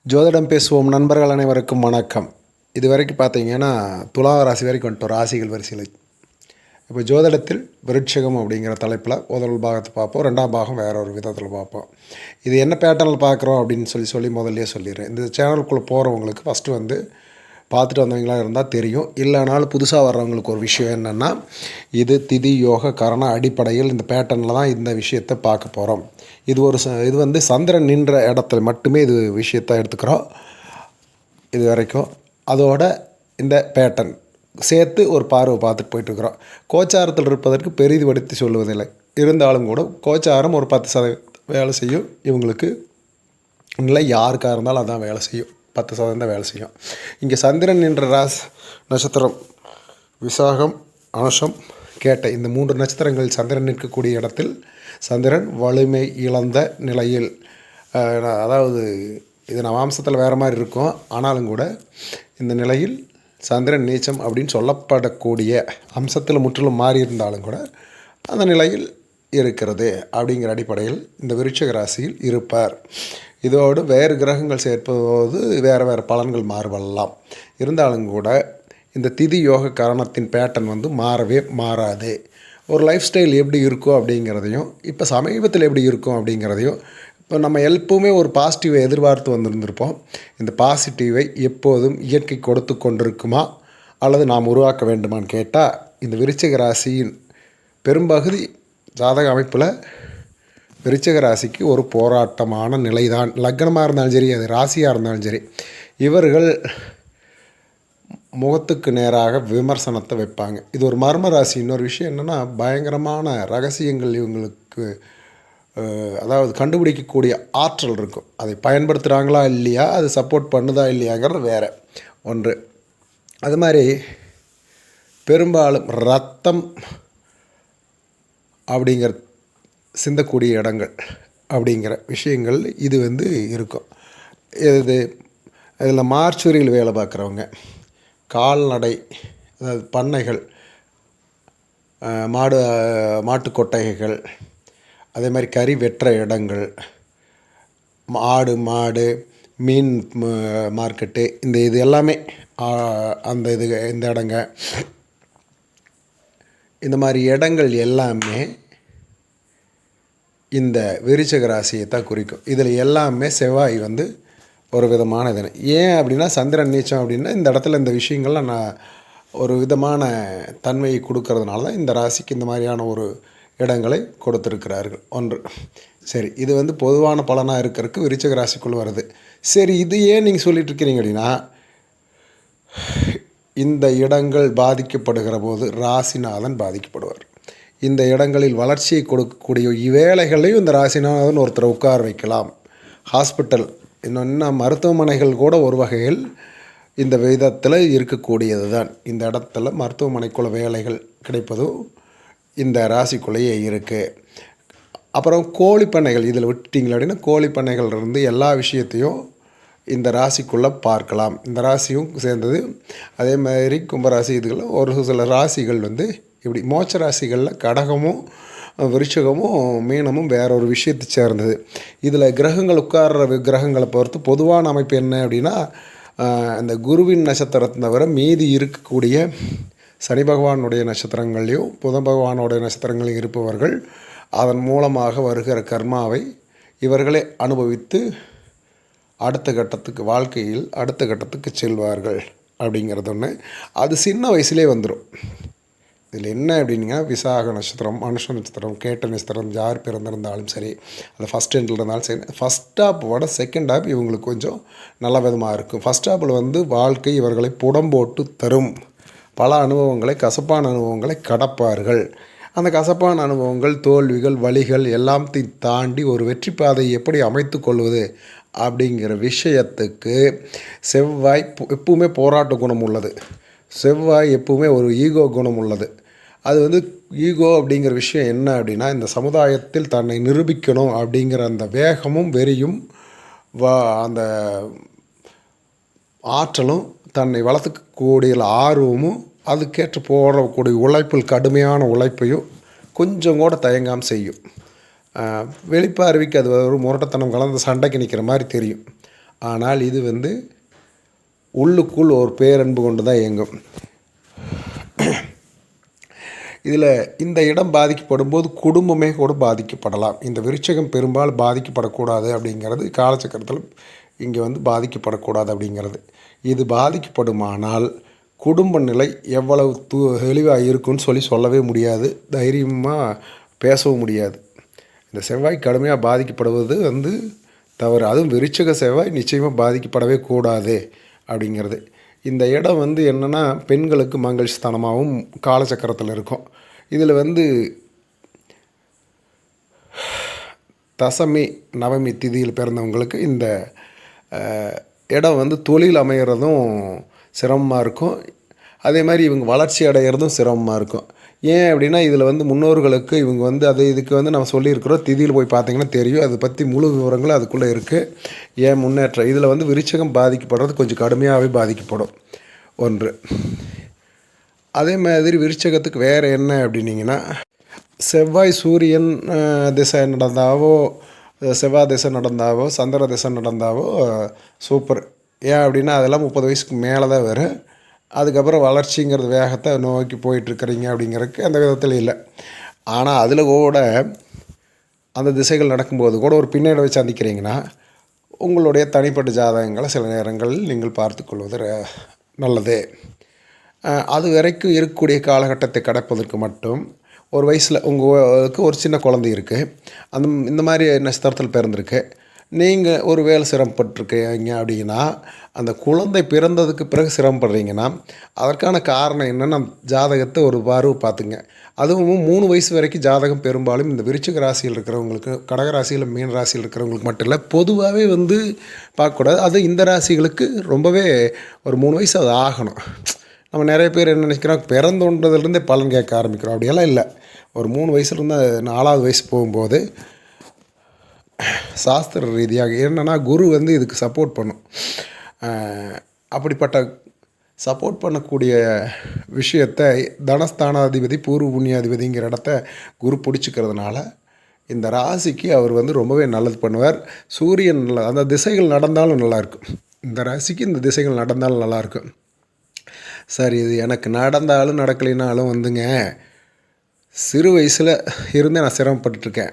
ஜோதிடம் பேசுவோம் நண்பர்கள் அனைவருக்கும் வணக்கம். இது வரைக்கும் பார்த்தீங்கன்னா துலா ராசி வரைக்கும் வந்துட்டோம், ராசிகள் வரிசையில். இப்போ ஜோதிடத்தில் விருட்சிகம் அப்படிங்கிற தலைப்பில் முதல் பாகத்தை பார்ப்போம், ரெண்டாம் பாகம் வேற ஒரு விதத்தில் பார்ப்போம். இது என்ன பேட்டர்னில் பார்க்குறோம் அப்படின்னு சொல்லி முதல்லையே சொல்லிடுறேன். இந்த சேனலுக்குள்ளே போகிறவங்களுக்கு ஃபஸ்ட்டு பார்த்துட்டு வந்தவங்களா இருந்தால் தெரியும். இல்லைனாலும் புதுசாக வர்றவங்களுக்கு ஒரு விஷயம் என்னென்னா, இது திதி யோக கரண அடிப்படையில் இந்த பேட்டர்னில் தான் இந்த விஷயத்தை பார்க்க போகிறோம். இது சந்திரன் நின்ற இடத்துல மட்டுமே இது விஷயத்தை எடுத்துக்கிறோம் இது வரைக்கும். அதோட இந்த பேட்டர்ன் சேர்த்து ஒரு பார்வை பார்த்துட்டு போயிட்டுருக்குறோம். கோச்சாரத்தில் இருப்பதற்கு பெரிதுபடுத்தி சொல்லுவதில்லை, இருந்தாலும் கூட கோச்சாரம் ஒரு 10% வேலை செய்யும். இவங்களுக்கு இல்லை யாருக்காக இருந்தாலும் அதான் வேலை செய்யும், 10% தான் வேலை செய்யும். இங்கே சந்திரன் என்ற நட்சத்திரம் விசாகம் அனுஷம் கேட்டை இந்த 3 நட்சத்திரங்கள் சந்திரன் நிற்கக்கூடிய இடத்தில் சந்திரன் வலிமை இழந்த நிலையில், அதாவது இது நவாம்சத்தில் வேறு மாதிரி இருக்கும், ஆனாலும் கூட இந்த நிலையில் சந்திரன் நீச்சம் அப்படின்னு சொல்லப்படக்கூடிய அம்சத்தில் முற்றிலும் மாறி இருந்தாலும் கூட அந்த நிலையில் இருக்கிறது அப்படிங்கிற அடிப்படையில் இந்த விருச்சிக ராசியில் இருப்பார். இதோடு வேறு கிரகங்கள் சேர்ப்பது வேறு பலன்கள் மாறுபடலாம். இருந்தாலும் கூட இந்த திதி யோக கரணத்தின் பேட்டர்ன் மாறவே மாறாது. ஒரு லைஃப் ஸ்டைல் எப்படி இருக்கும் அப்படிங்கிறதையும், இப்போ சமீபத்தில் எப்படி இருக்கும் அப்படிங்கிறதையும், இப்போ நம்ம எப்பவுமே ஒரு பாசிட்டிவை எதிர்பார்த்து வந்திருந்திருப்போம். இந்த பாசிட்டிவை எப்போதும் இயற்கை கொடுத்து கொண்டிருக்குமா அல்லது நாம் உருவாக்க வேண்டுமான்னு கேட்டால், இந்த விருச்சிக ராசியின் பெரும்பகுதி ஜாதக அமைப்பில் விருச்சிக ராசிக்கு ஒரு போராட்டமான நிலைதான். லக்னமாக இருந்தாலும் சரி, அது ராசியாக இருந்தாலும் சரி, இவர்கள் முகத்துக்கு நேராக விமர்சனத்தை வைப்பாங்க. இது ஒரு மர்ம ராசி. இன்னொரு விஷயம் என்னென்னா, பயங்கரமான ரகசியங்கள் இவங்களுக்கு அதாவது கண்டுபிடிக்கக்கூடிய ஆற்றல் இருக்கும். அதை பயன்படுத்துகிறாங்களா இல்லையா, அது சப்போர்ட் பண்ணுதா இல்லையாங்கிறது வேறு ஒன்று. அது மாதிரி பெரும்பாலும் ரத்தம் அப்படிங்கிற சிந்தக்கூடிய இடங்கள் அப்படிங்கிற விஷயங்கள் இது இருக்கும். இதில் மார்ச்சுரியில் வேலை பார்க்குறவங்க, கால்நடை அதாவது பண்ணைகள், மாட்டு கொட்டகைகள், அதே மாதிரி கறி வெட்டுற இடங்கள், மாடு மீன் மார்க்கெட்டு, இது எல்லாமே இந்த இடங்க, இந்த மாதிரி இடங்கள் எல்லாமே இந்த விருச்சிக ராசியை தான் குறிக்கும். இதில் எல்லாமே செவ்வாய் ஒரு விதமான இது. ஏன் அப்படின்னா, சந்திரன் நீச்சம் அப்படின்னா இந்த இடத்துல இந்த விஷயங்கள்லாம் ஒரு விதமான தன்மையை கொடுக்கறதுனால தான் இந்த ராசிக்கு இந்த மாதிரியான ஒரு இடங்களை கொடுத்துருக்கிறார்கள். ஒன்று சரி, இது பொதுவான பலனாக இருக்கிறதுக்கு விருச்சிக ராசிக்குள் வருது. சரி, இது ஏன் நீங்கள் சொல்லிட்டு இருக்கிறீங்க அப்படின்னா, இந்த இடங்கள் பாதிக்கப்படுகிற போது ராசிநாதன் பாதிக்கப்படுவார். இந்த இடங்களில் வளர்ச்சியை கொடுக்கக்கூடிய வேலைகளையும் இந்த ராசிநாதன் ஒருத்தர் உட்கார வைக்கலாம். ஹாஸ்பிட்டல், இன்னும் மருத்துவமனைகள் கூட ஒரு வகையில் இந்த விதத்தில் இருக்கக்கூடியது தான். இந்த இடத்துல மருத்துவமனைக்குள்ள வேலைகள் கிடைப்பதும் இந்த ராசிக்குள்ளேயே இருக்குது. அப்புறம் கோழிப்பண்ணைகள், இதில் விட்டுட்டிங்களா அப்படின்னா கோழிப்பண்ணைகள் இருந்து எல்லா விஷயத்தையும் இந்த ராசிக்குள்ளே பார்க்கலாம். இந்த ராசியும் சேர்ந்தது. அதே மாதிரி கும்பராசி, இதுகளில் ஒரு சில ராசிகள் இப்படி மோட்ச ராசிகளில் கடகமும் விருச்சிகமும் மீனமும் வேற ஒரு விஷயத்தை சேர்ந்தது. இதில் கிரகங்கள் உட்கார்ற கிரகங்களை பொறுத்து பொதுவான அமைப்பு என்ன அப்படின்னா, இந்த குருவின் நட்சத்திரத்தை தவிர மீதி இருக்கக்கூடிய சனி பகவானுடைய நட்சத்திரங்களையும் புதன் பகவானுடைய நட்சத்திரங்களையும் இருப்பவர்கள் அதன் மூலமாக வருகிற கர்மாவை இவர்களே அனுபவித்து வாழ்க்கையில் அடுத்த கட்டத்துக்கு செல்வார்கள் அப்படிங்கிறது ஒன்று. அது சின்ன வயசுலேயே வந்துடும். இதில் என்ன அப்படின்னா, விசாக நட்சத்திரம், அனுஷ நட்சத்திரம், கேட்ட நட்சத்திரம் யார் பிறந்திருந்தாலும் சரி, அது ஃபஸ்ட் ஹேண்டில் இருந்தாலும் சரி, ஃபஸ்ட் ஹாப்போட செகண்ட் ஹாப் இவங்களுக்கு கொஞ்சம் நல்ல விதமாக இருக்கும். ஃபஸ்ட் ஹாப்பில் வாழ்க்கை இவர்களை புடம்போட்டு தரும். பல அனுபவங்களை, கசப்பான அனுபவங்களை கடப்பார்கள். அந்த கசப்பான அனுபவங்கள், தோல்விகள், வலிகள் எல்லாத்தையும் தாண்டி ஒரு வெற்றி பாதையை எப்படி அமைத்து கொள்வது அப்படிங்கிற விஷயத்துக்கு செவ்வாய் எப்பவுமே போராட்ட குணம் உள்ளது. செவ்வாய் எப்பவுமே ஒரு ஈகோ குணம் உள்ளது. அது ஈகோ அப்படிங்கிற விஷயம் என்ன அப்படின்னா, இந்த சமுதாயத்தில் தன்னை நிரூபிக்கணும் அப்படிங்கிற அந்த வேகமும் வெறியும் அந்த ஆற்றலும், தன்னை வளர்த்துக்கக்கூடிய ஆர்வமும், அதுக்கேற்ற போடக்கூடிய உழைப்பில் கடுமையான உழைப்பையும் கொஞ்சம் கூட தயங்காமல் செய்யும். வெளிப்பார்வைக்கு அது ஒரு முரட்டத்தனம் கலந்து சண்டைக்கு நிற்கிற மாதிரி தெரியும். ஆனால் இது வந்து உள்ளுக்குள் ஒரு பேரன்பு கொண்டு தான் இயங்கும். இதில் இந்த இடம் பாதிக்கப்படும் போது குடும்பமே கூட பாதிக்கப்படலாம். இந்த விருச்சகம் பெரும்பாலும் பாதிக்கப்படக்கூடாது அப்படிங்கிறது காலச்சக்கரத்தில் இங்கே வந்து பாதிக்கப்படக்கூடாது அப்படிங்கிறது. இது பாதிக்கப்படுமானால் குடும்ப நிலை எவ்வளவு தெளிவாக இருக்குன்னு சொல்லவே முடியாது, தைரியமாக பேசவும் முடியாது. இந்த செவ்வாய் கடுமையாக பாதிக்கப்படுவது வந்து தவறு. அதுவும் விருச்சக செவ்வாய் நிச்சயமாக பாதிக்கப்படவே கூடாது அப்படிங்கிறது. இந்த இடம் வந்து என்னென்னா பெண்களுக்கு மங்கள் ஸ்தானமாகவும் காலச்சக்கரத்தில் இருக்கும். இதில் வந்து தசமி நவமி திதியில் பிறந்தவங்களுக்கு இந்த இடம் வந்து தொழில் அமைகிறதும் சிரமமாக இருக்கும். அதே மாதிரி இவங்க வளர்ச்சி அடைகிறதும் சிரமமாக இருக்கும். ஏன் அப்படின்னா இதில் வந்து முன்னோர்களுக்கு இவங்க வந்து இதுக்கு வந்து நம்ம சொல்லியிருக்கிறோம். திதியில் போய் பார்த்திங்கன்னா தெரியும். அதை பற்றி முழு விவரங்களும் அதுக்குள்ளே இருக்குது. ஏன் முன்னேற்றம் இதில் வந்து விருச்சகம் பாதிக்கப்படுறது கொஞ்சம் கடுமையாகவே பாதிக்கப்படும் ஒன்று. அதே மாதிரி விருச்சகத்துக்கு வேறு என்ன அப்படின்னிங்கன்னா, செவ்வாய் சூரியன் திசை நடந்தாவோ, செவ்வாய் திசை நடந்தாவோ, சந்திர திசை நடந்தாவோ சூப்பர். ஏன் அப்படின்னா அதெல்லாம் 30 வயசுக்கு மேலே தான் வரும். அதுக்கப்புறம் வளர்ச்சிங்கிறது வேகத்தை நோக்கி போயிட்டுருக்குறீங்க அப்படிங்கிறதுக்கு அந்த விதத்தில் இல்லை. ஆனால் அதில் கூட அந்த திசைகள் நடக்கும்போது கூட ஒரு பின்னடைவை சந்திக்கிறீங்கன்னா உங்களுடைய தனிப்பட்ட ஜாதகங்களை சில நேரங்களில் நீங்கள் பார்த்து கொள்வது நல்லது. அது வரைக்கும் இருக்கக்கூடிய காலகட்டத்தை கடப்பதற்கு மட்டும் ஒரு வயசில் உங்களுக்கு ஒரு சின்ன குழந்தை இருக்குது, இந்த மாதிரி நட்சத்திரத்தில் பிறந்திருக்கு, நீங்கள் ஒரு வேலை சிரமப்பட்டுருக்கீங்க அப்படின்னா அந்த குழந்தை பிறந்ததுக்கு பிறகு சிரமப்படுறீங்கன்னா அதற்கான காரணம் என்னென்னா ஜாதகத்தை ஒரு பார்வை பார்த்துங்க. அதுவும் 3 வயசு வரைக்கும் ஜாதகம் பெரும்பாலும் இந்த விருச்சிக ராசியில் இருக்கிறவங்களுக்கு, கடகராசியில் மீன ராசியில் இருக்கிறவங்களுக்கு மட்டும் இல்லை, பொதுவாகவே வந்து பார்க்கக்கூடாது. அது இந்த ராசிகளுக்கு ரொம்பவே ஒரு 3 வயசு அது ஆகணும். நம்ம நிறைய பேர் என்ன நினைக்கிறோம், பிறந்தோன்றதுலேருந்தே பலன் கேட்க ஆரம்பிக்கிறோம். அப்படியெல்லாம் இல்லை. ஒரு 3 வயசுலேருந்து 4வது வயசு போகும்போது சாஸ்திர ரீதியாக என்னென்னா குரு வந்து இதுக்கு சப்போர்ட் பண்ணும். அப்படிப்பட்ட சப்போர்ட் பண்ணக்கூடிய விஷயத்தை தனஸ்தானாதிபதி பூர்வ புண்ணியாதிபதிங்கிற இடத்த குரு பிடிச்சிக்கிறதுனால இந்த ராசிக்கு அவர் வந்து ரொம்பவே நல்லது பண்ணுவார். சூரியன் அந்த திசைகள் நடந்தாலும் நல்லாயிருக்கும். இந்த ராசிக்கு இந்த திசைகள் நடந்தாலும் நல்லாயிருக்கும். சரி, இது எனக்கு நடந்தாலும் நடக்கலைனாலும் வந்துங்க சிறு வயசில் இருந்தே நான் சிரமப்பட்டுருக்கேன்,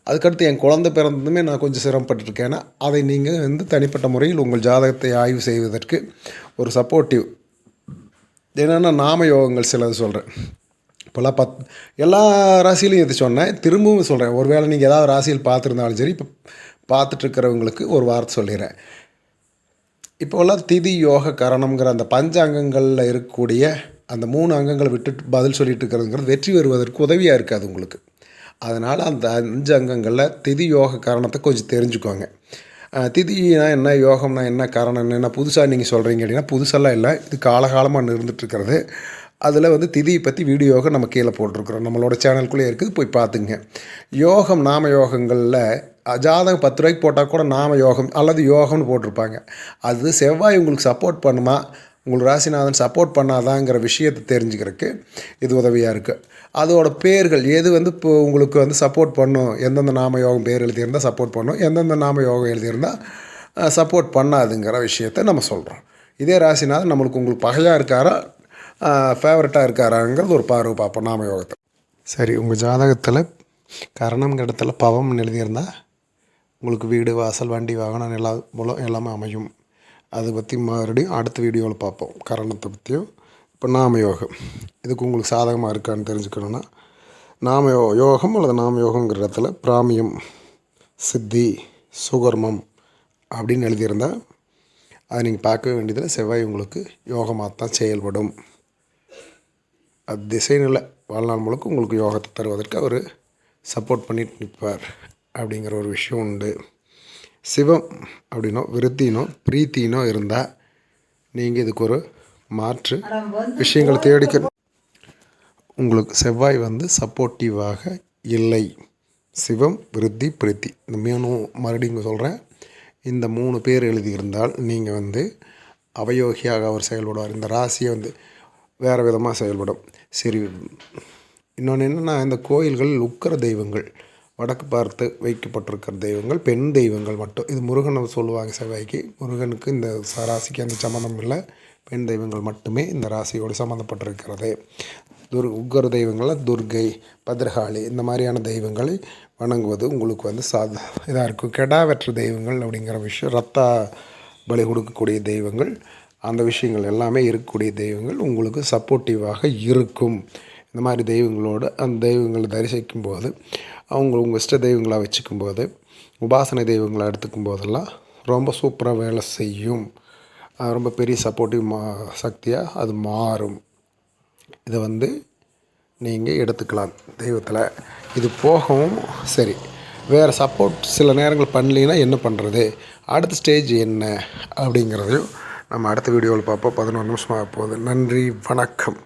அதுக்கடுத்து என் குழந்தை பிறந்ததுமே நான் கொஞ்சம் சிரமப்பட்டுருக்கேன்னா அதை நீங்கள் வந்து தனிப்பட்ட முறையில் உங்கள் ஜாதகத்தை ஆய்வு செய்வதற்கு ஒரு சப்போர்ட்டிவ் என்னென்னா நாம யோகங்கள் சிலது சொல்கிறேன். இப்போல்லாம் எல்லா ராசியிலையும் எது சொன்னேன், திரும்பவும் சொல்கிறேன். ஒரு வேளை நீங்கள் ஏதாவது ராசியில் பார்த்துருந்தாலும் சரி, இப்போ பார்த்துட்ருக்கிறவங்களுக்கு ஒரு வார்த்தை சொல்லிடுறேன். இப்போல்லாம் திதி யோக கரணம்ங்கிற அந்த பஞ்சாங்கங்களில் இருக்கக்கூடிய அந்த 3 அங்கங்களை விட்டுட்டு பதில் சொல்லிட்டு இருக்கிறதுங்கிறது வெற்றி வருவதற்கு உதவியாக இருக்காது உங்களுக்கு. அதனால் அந்த 5 அங்கங்களில் திதி யோக காரணத்தை கொஞ்சம் தெரிஞ்சுக்கோங்க. திதினா என்ன, யோகம்னா என்ன, காரணம் என்ன, புதுசாக நீங்கள் சொல்கிறீங்க அப்படின்னா புதுசெல்லாம் இல்லை, இது காலகாலமாக இருந்துகிட்ருக்கிறது. அதில் வந்து திதியை பற்றி வீடியோவை நம்ம கீழே போட்டிருக்கிறோம், நம்மளோட சேனலுக்குள்ளே இருக்குது, போய் பார்த்துங்க. யோகம் நாம யோகங்களில் ஜாதகம் 10 ரூபாய்க்கு போட்டால் கூட நாம யோகம் அல்லது யோகம்னு போட்டிருப்பாங்க. அது செவ்வாய் உங்களுக்கு சப்போர்ட் பண்ணுமா, உங்களுக்கு ராசிநாதன் சப்போர்ட் பண்ணாதாங்கிற விஷயத்தை தெரிஞ்சுக்கிறதுக்கு இது உதவியாக இருக்குது. அதோட பேர்கள் எது வந்து இப்போ உங்களுக்கு வந்து சப்போர்ட் பண்ணும், எந்தெந்த நாம யோகம் பேர் எழுதியிருந்தால் சப்போர்ட் பண்ணும், எந்தெந்த நாம யோகம் எழுதியிருந்தால் சப்போர்ட் பண்ணாதுங்கிற விஷயத்தை நம்ம சொல்கிறோம். இதே ராசிநாதன் நம்மளுக்கு உங்களுக்கு பகையாக இருக்காரா ஃபேவரட்டாக இருக்காராங்கிறது ஒரு பார்வை பார்ப்போம் நாம யோகத்தை. சரி, உங்கள் ஜாதகத்தில் கரணம்ங்கிற இடத்துல பவம் எழுதியிருந்தால் உங்களுக்கு வீடு வாசல் வண்டி வாகனம் எல்லாமே அமையும். அதை பற்றி மறுபடியும் அடுத்த வீடியோவில் பார்ப்போம். கரணத்தை பற்றியும் இப்போ நாம யோகம் இதுக்கு உங்களுக்கு சாதகமாக இருக்கான்னு தெரிஞ்சுக்கணுன்னா நாம யோகம் அல்லது நாம யோகங்கிற இடத்துல பிராமியம், சித்தி, சுகர்மம் அப்படின்னு எழுதியிருந்தால் அதை நீங்கள் பார்க்க வேண்டியதில் செவ்வாய் உங்களுக்கு யோகமாக தான் செயல்படும். அது திசைநிலை வாழ்நாள் முழுக்க உங்களுக்கு யோகத்தை தருவதற்கு அவர் சப்போர்ட் பண்ணிட்டு நிற்பார் அப்படிங்கிற ஒரு விஷயம் உண்டு. சிவம் அப்படின்னோ விருத்தினோ பிரீத்தினோ இருந்தால் நீங்கள் இதுக்கு ஒரு மாற்று விஷயங்களை தேடிக்க. உங்களுக்கு செவ்வாய் வந்து சப்போர்ட்டிவாக இல்லை. சிவம், விருத்தி, பிரீத்தி இந்த 3 மறுபடியும் சொல்கிறேன். இந்த 3 பேர் எழுதியிருந்தால் நீங்கள் வந்து அவயோகியாக அவர் செயல்படுவார். இந்த ராசியை வந்து வேறு விதமாக செயல்படும். சரி, இன்னொன்று என்னென்னா இந்த கோயில்கள் உக்கிர தெய்வங்கள் வடக்கு பார்த்து வைக்கப்பட்டிருக்கிற தெய்வங்கள் பெண் தெய்வங்கள் மட்டும். இது முருகனை சொல்லுவாங்க செவ்வாய்க்கு. முருகனுக்கு இந்த ராசிக்கு அந்த சம்மந்தம் இல்லை. பெண் தெய்வங்கள் மட்டுமே இந்த ராசியோடு சம்மந்தப்பட்டிருக்கிறது. உக்கர தெய்வங்களில் துர்கை, பத்ரகாளி இந்த மாதிரியான தெய்வங்களை வணங்குவது உங்களுக்கு வந்து இதாக இருக்கும். கெடா வெற்ற தெய்வங்கள் அப்படிங்கிற விஷயம், ரத்த பலி கொடுக்கக்கூடிய தெய்வங்கள், அந்த விஷயங்கள் எல்லாமே இருக்கக்கூடிய தெய்வங்கள் உங்களுக்கு சப்போர்ட்டிவாக இருக்கும். இந்த மாதிரி தெய்வங்களோடு அந்த தெய்வங்களை தரிசிக்கும் போது, உங்கள் இஷ்ட தெய்வங்களாக வச்சுக்கும்போது, உபாசனை தெய்வங்களை எடுத்துக்கும் போதெல்லாம் ரொம்ப சூப்பராக வேலை செய்யும். ரொம்ப பெரிய சப்போர்ட்டிவ் சக்தியாக அது மாறும். இதை வந்து நீங்கள் எடுத்துக்கலாம் தெய்வத்தில். இது போகவும் சரி, வேறு சப்போர்ட் சில நேரங்கள் பண்ணலைன்னா என்ன பண்ணுறது, அடுத்த ஸ்டேஜ் என்ன அப்படிங்கிறதையும் நம்ம அடுத்த வீடியோவில் பார்ப்போம். 11 நிமிஷமாக போகுது. நன்றி, வணக்கம்.